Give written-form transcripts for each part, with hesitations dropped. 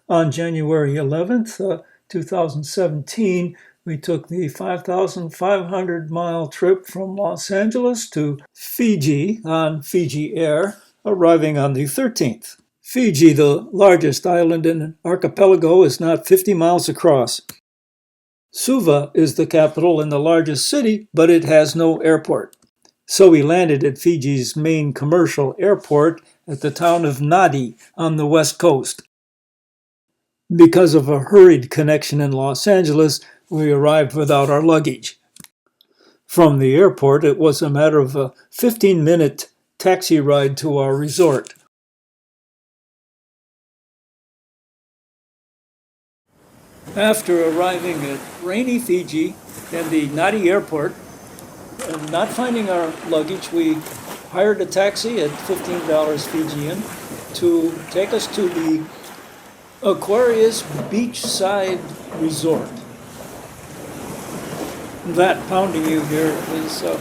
On January 11th, 2017, we took the 5,500-mile trip from Los Angeles to Fiji on Fiji Air, arriving on the 13th. Fiji, the largest island in an archipelago, is not 50 miles across. Suva is the capital and the largest city, but it has no airport. So we landed at Fiji's main commercial airport at the town of Nadi on the west coast. Because of a hurried connection in Los Angeles, we arrived without our luggage. From the airport, it was a matter of a 15-minute taxi ride to our resort. After arriving at rainy Fiji and the Nadi airport, and not finding our luggage, we hired a taxi at $15 Fijian to take us to the Aquarius beachside resort. That pounding you here is a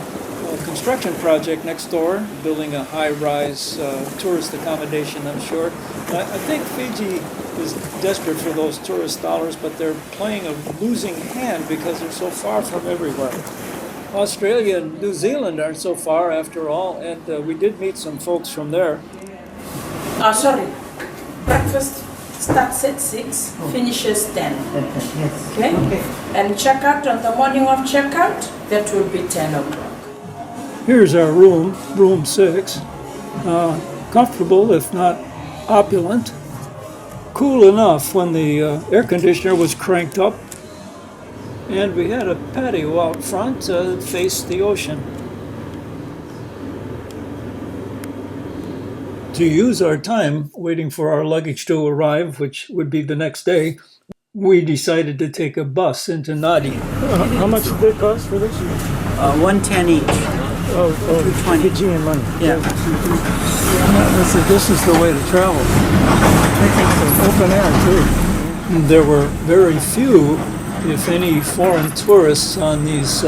construction project next door, building a high-rise tourist accommodation, I'm sure. I think Fiji is desperate for those tourist dollars, but they're playing a losing hand because they're so far from everywhere. Australia and New Zealand aren't so far after all, and we did meet some folks from there. Breakfast starts at 6, finishes 10. Yes. Okay? And checkout on the morning of checkout, that will be 10 o'clock. Here's our room, room 6. Comfortable, if not opulent. Cool enough when the air conditioner was cranked up. And we had a patio out front that faced the ocean. To use our time waiting for our luggage to arrive, which would be the next day, we decided to take a bus into Nadi. How much did it cost for this? $110 each. $220. Fijian money. Yeah. This is the way to travel. I think so. Open air, too. There were very few, if any, foreign tourists on these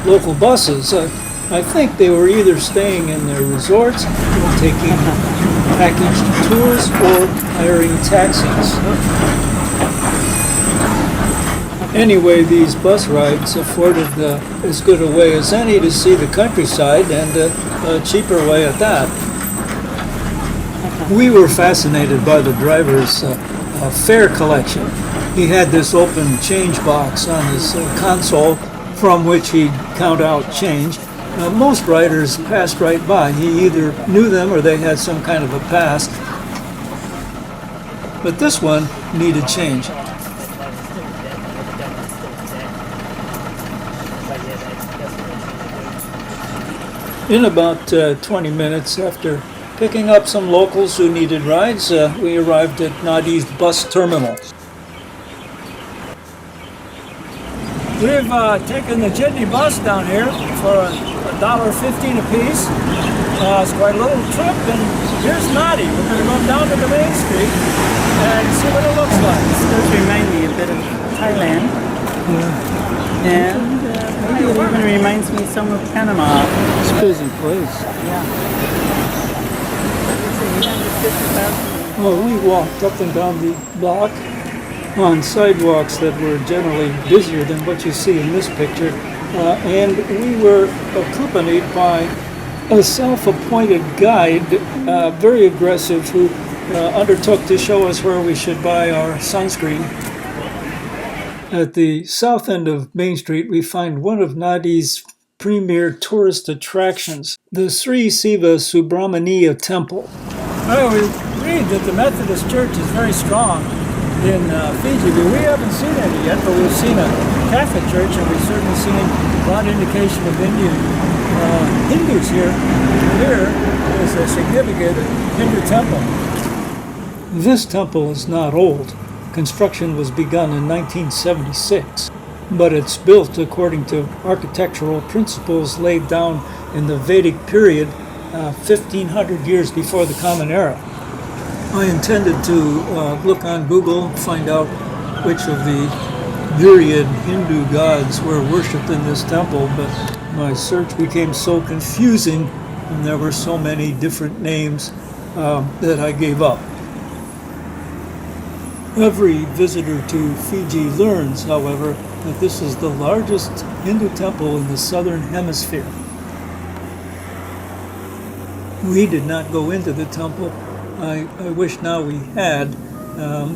local buses. I think they were either staying in their resorts, taking packaged tours, or hiring taxis. Anyway, these bus rides afforded as good a way as any to see the countryside, and a cheaper way at that. We were fascinated by the driver's fare collection. He had this open change box on his console from which he'd count out change. Most riders passed right by. He either knew them or they had some kind of a pass. But this one needed change. In about 20 minutes after picking up some locals who needed rides, we arrived at Nadi's bus terminal. We've taken the jitney bus down here for $1.15 a piece. It's quite a little trip, and here's Nadi. We're going to go down to the main street and see what it looks like. This does remind me a bit of Thailand. Yeah. And maybe it even reminds me some of Panama. It's a busy place. Yeah. Well, we walked up and down the block on sidewalks that were generally busier than what you see in this picture, and we were accompanied by a self-appointed guide, very aggressive, who undertook to show us where we should buy our sunscreen. At the south end of Main Street, we find one of Nadi's premier tourist attractions, the Sri Siva Subramaniya Temple. Well, we read that the Methodist Church is very strong in Fiji, but we haven't seen any yet, but we've seen a Catholic church, and we've certainly seen a broad indication of Indian Hindus here. Here is a significant Hindu temple. This temple is not old. Construction was begun in 1976, but it's built according to architectural principles laid down in the Vedic period, 1,500 years before the Common Era. I intended to look on Google, find out which of the myriad Hindu gods were worshipped in this temple, but my search became so confusing and there were so many different names that I gave up. Every visitor to Fiji learns, however, that this is the largest Hindu temple in the southern hemisphere. We did not go into the temple. I wish now we had.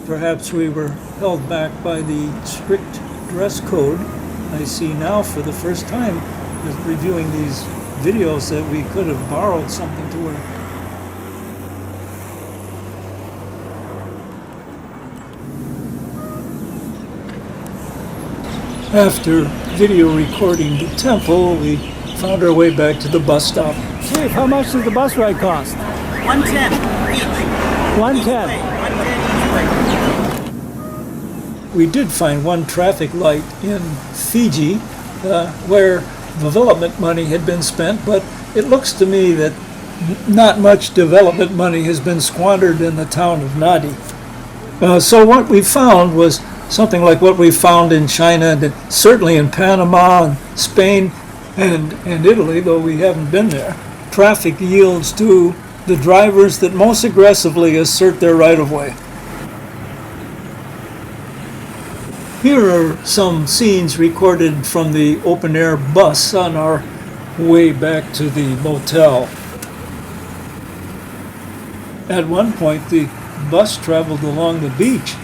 Perhaps we were held back by the strict dress code. I see now for the first time, as reviewing these videos, that we could have borrowed something to wear. After video recording the temple, we found our way back to the bus stop. Chief, how much does the bus ride cost? $110 each. $110. We did find one traffic light in Fiji where development money had been spent, but it looks to me that not much development money has been squandered in the town of Nadi. So what we found was something like what we found in China, and certainly in Panama and Spain and Italy, though we haven't been there. Traffic yields to the drivers that most aggressively assert their right-of-way. Here are some scenes recorded from the open-air bus on our way back to the motel. At one point, the bus traveled along the beach.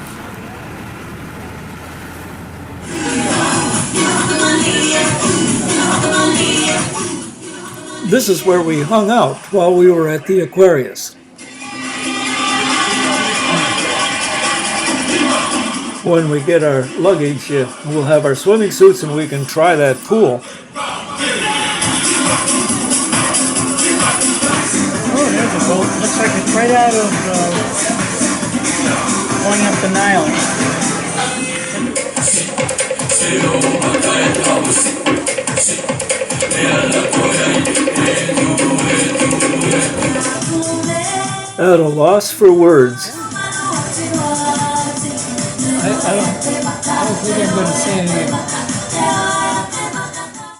This is where we hung out while we were at the Aquarius. When we get our luggage, we'll have our swimming suits and we can try that pool. Oh, there's a boat. Looks like it's right out of going up the Nile. At a loss for words. I don't think I'm going to say anything.